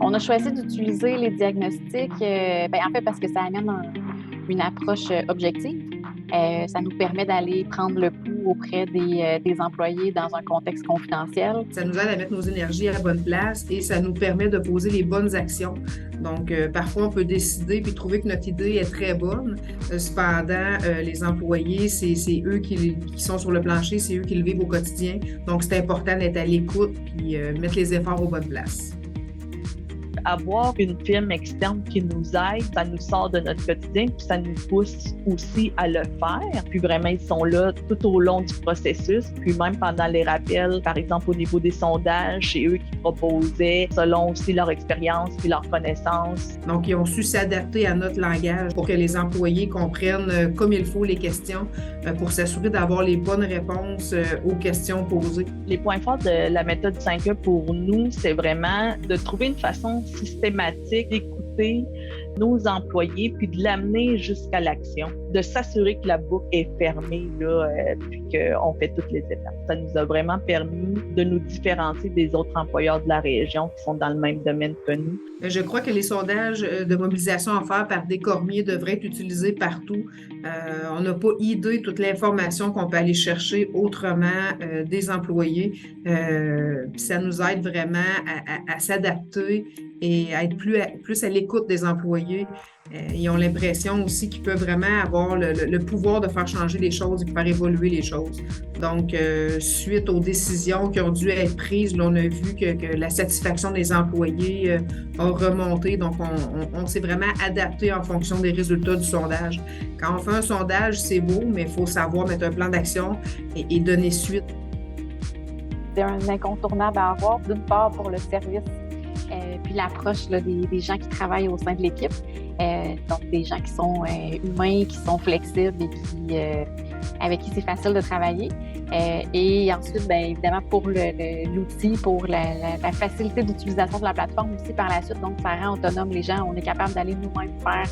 On a choisi d'utiliser les diagnostics, en fait, parce que ça amène une approche objective. Ça nous permet d'aller prendre le pouls auprès des employés dans un contexte confidentiel. Ça nous aide à mettre nos énergies à la bonne place et ça nous permet de poser les bonnes actions. Donc, parfois, on peut décider puis trouver que notre idée est très bonne. Cependant, les employés, c'est eux qui sont sur le plancher, c'est eux qui le vivent au quotidien. Donc, c'est important d'être à l'écoute puis mettre les efforts aux bonnes places. Avoir une firme externe qui nous aide, ça nous sort de notre quotidien, puis ça nous pousse aussi à le faire. Puis vraiment, ils sont là tout au long du processus. Puis même pendant les rappels, par exemple, au niveau des sondages, c'est eux qui proposaient selon aussi leur expérience puis leur connaissance. Donc, ils ont su s'adapter à notre langage pour que les employés comprennent comme il faut les questions pour s'assurer d'avoir les bonnes réponses aux questions posées. Les points forts de la méthode 5E pour nous, c'est vraiment de trouver une façon systématique d'écouter nos employés puis de l'amener jusqu'à l'action, de s'assurer que la boucle est fermée là, puis qu'on fait toutes les étapes. Ça nous a vraiment permis de nous différencier des autres employeurs de la région qui sont dans le même domaine que nous. Je crois que les sondages de mobilisation offerts par Descormier devraient être utilisés partout. On n'a pas idée toute l'information qu'on peut aller chercher autrement des employés. Ça nous aide vraiment à s'adapter et à être plus à l'écoute des employés. Ils ont l'impression aussi qu'ils peuvent vraiment avoir le pouvoir de faire changer les choses et de faire évoluer les choses. Donc, suite aux décisions qui ont dû être prises, là, on a vu que la satisfaction des employés a remonté. Donc, on s'est vraiment adapté en fonction des résultats du sondage. Quand on fait un sondage, c'est beau, mais il faut savoir mettre un plan d'action et donner suite. C'est un incontournable à avoir, d'une part pour le service, puis l'approche là, des gens qui travaillent au sein de l'équipe. Donc, des gens qui sont humains, qui sont flexibles et avec qui c'est facile de travailler. Et ensuite, bien évidemment, pour l'outil, pour la facilité d'utilisation de la plateforme aussi par la suite. Donc, ça rend autonome les gens. On est capable d'aller nous-mêmes faire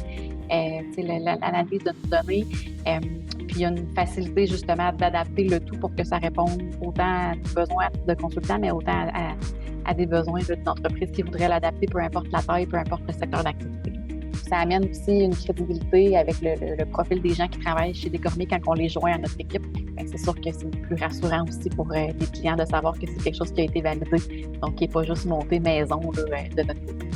l'analyse de nos données. Puis, il y a une facilité justement d'adapter le tout pour que ça réponde autant à des besoins de consultants, mais autant à des besoins d'une entreprise qui voudrait l'adapter, peu importe la taille, peu importe le secteur d'activité. Ça amène aussi une crédibilité avec le profil des gens qui travaillent chez Descormier quand on les joint à notre équipe. Bien, c'est sûr que c'est plus rassurant aussi pour les clients de savoir que c'est quelque chose qui a été validé, donc qui n'est pas juste monté maison là, de notre côté.